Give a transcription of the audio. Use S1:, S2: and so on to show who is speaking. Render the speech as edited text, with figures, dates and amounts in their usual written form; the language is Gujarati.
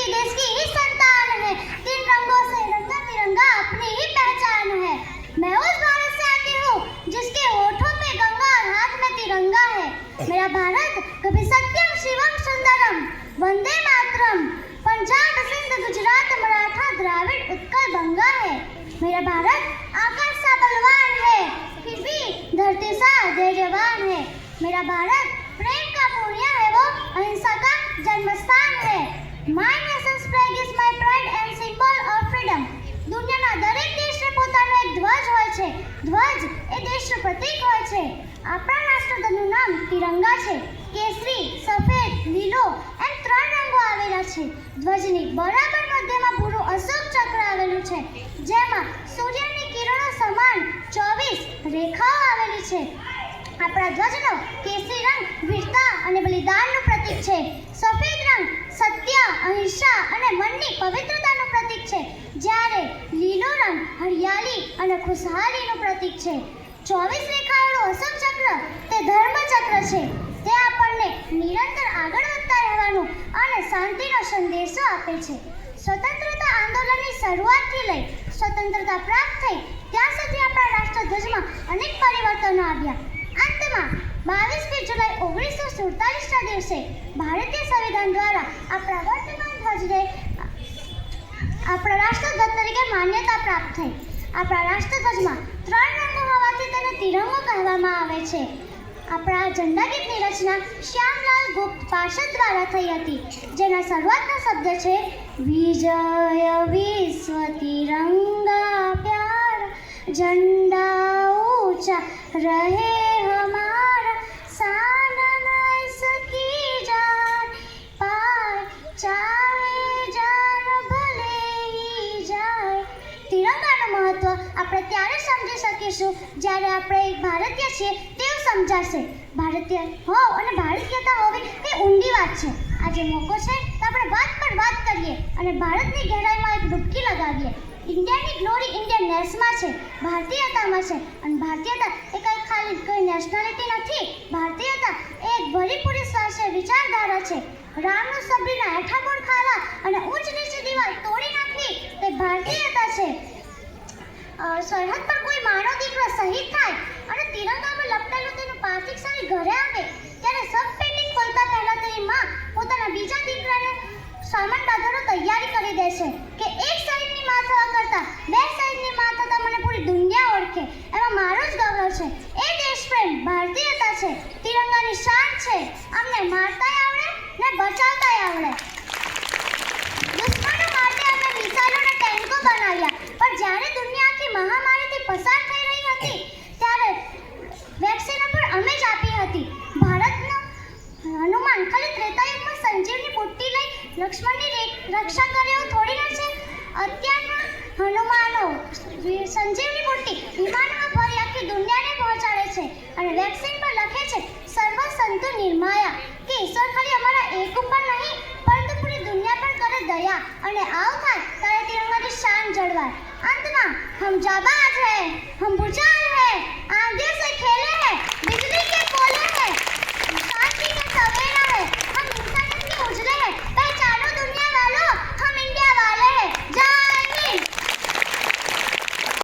S1: ही देश की ही संतान है। तीन रंगों से रंगा तिरंगा अपनी ही पहचान है। मैं उस भारत से आती हूँ जिसके होठों पे गंगा और हाथ में तिरंगा है। मेरा भारत कभी सत्यम शिवम सुंदरम वंदे मातरम पंजाब सिंध गुजरात मराठा द्राविड़ उत्कल गंगा है। मेरा भारत आकाश सा बलवान है, फिर भी धरती सा धैर्यवान है। मेरा भारत प्रेम का पुण्य है, वो अहिंसा का जन्मस्थान है। My nation's flag is my pride and symbol of freedom. દુનિયાના દરેક દેશને પોતાનો એક ધ્વજ હોય છે. ધ્વજ એ દેશનું પ્રતીક હોય છે. આપણા રાષ્ટ્રધ્વજનું નામ તિરંગા છે. કેસરી, સફેદ, લીલો એમ ત્રણ રંગો આવેલા છે. ધ્વજની બરાબર મધ્યમાં પૂરું અશોક ચક્ર આવેલું છે, જેમાં સૂર્યની કિરણો સમાન 24 રેખાઓ આવેલી છે. આપણા ધ્વજનો કેસરી રંગ વીરતા અને બલિદાનનું પ્રતીક છે. સફેદ રંગ સત્ય, અહિંસા અને મનની પવિત્રતાનું પ્રતીક છે, જ્યારે લીલો રંગ હરિયાળી અને ખુશહાલીનું પ્રતીક છે. 24 રેખાવાળું અશોક ચક્ર તે ધર્મ ચક્ર છે. તે આપણને નિરંતર આગળ વધતા રહેવાનું અને શાંતિનો સંદેશો આપે છે. સ્વતંત્રતા આંદોલનની શરૂઆતથી લઈ સ્વતંત્રતા પ્રાપ્ત થઈ ત્યાં સુધી આપણા રાષ્ટ્રધ્વજમાં અનેક પરિવર્તનો આવ્યા. અંતમાં 22 જુલાઈ 1947ના દિવસે ભારતીય સંવિધાન દ્વારા આપણા વર્તમાન ધ્વજને આપણા રાષ્ટ્રધ્વજ તરીકે માન્યતા પ્રાપ્ત થઈ. આપણા રાષ્ટ્રધ્વજમાં ત્રણ રંગો હોવાથી તેને તિરંગો કહેવામાં આવે છે. આપણા ઝંડા ગીતની રચના શ્યામલાલ ગુપ્ત પાર્ષદ દ્વારા થઈ હતી, જેના શરૂઆતના શબ્દ છે વિજય વિશ્વ તિરંગા પ્યારા झंडा ऊंचा रहे हमारा सानन इसकी जान पाए चाहे जान भले ही जाए. તિરંગાનું મહત્વ આપણે ત્યારે સમજી શકીશું જ્યારે આપણે એક ભારતીય છીએ તેવું સમજાશે. ભારતીય હોવ અને ભારતીયતા હોવી એ ઊંડી વાત છે. આજે મોકો છે તો આપણે વાત પર વાત કરીએ અને ભારતની ગહેરાઈમાં એક ડૂબકી લગાવીએ. ઇન્ડિયાની ગ્લોરી ઇન્ડિયન નેશમાં છે, ભારતીયતામાં છે. અને ભારતીયતા એ ખાલી કોઈ નેશનાલિટી નથી. ભારતીયતા એ એક ભરીપૂરી સ્વાસ્થ્ય વિચારધારા છે. રામનું સબરીના હેઠા ગોળ ખાવા અને ઊંચ નીચે દિવાલ તોડી નાખવી તે ભારતીયતા છે. સરહદ પર કોઈ માનો દીકરો શહીદ થાય અને તિરંગામાં લપટેલું તેનું પાર્થિવ શરીર ઘરે આવે ત્યારે સબ પેટી ખોલતા પહેલા તેની માં પોતાના બીજા દીકરાને સામાન બાંધવાનો તૈયારી કરી દે છે કે એક સાઈડની માં થવા કરતાં બે સાઈડની માં થતા મને પૂરી દુનિયા ઓળખે. એમાં મારું જ ગૌરવ છે. એ દેશપ્રેમ ભારતીયતા છે. તિરંગાની શાન છે. અમને મારતાય આવડે ને બચાવતાય આવડે. દુશ્મનો માટે અમે મિસાઇલો અને ટેન્કો બનાવ્યા, પણ જ્યારે દુનિયા આખી મહામારીથી પસાર થઈ રહી હતી ત્યારે વેક્સિનો પણ અમે જ આપી હતી. ભારતનો હનુમાન ખાલી ત્રેતાયુગમાં સંજીવની બુટ્ટી લઈ લક્ષ્મણની રક્ષા કરે એવું થોડી ના છે. અત્યારના હનુમાનો સંજીવની બુટ્ટી વિમાનમાં ભરી આખી દુનિયાને પહોંચાડે છે અને વેક્સિન પર લખે છે સર્વ સંતુ નિર્માયા કે ઈશ્વર ખાલી અમારા એક ઉપર નહીં પરંતુ પૂરી દુનિયા પર કરે દયા અને આવ થાય ત્યારે તિરંગાની શાન જળવાય. अंत में हम जाबाज हैं, हम भूचाल हैं,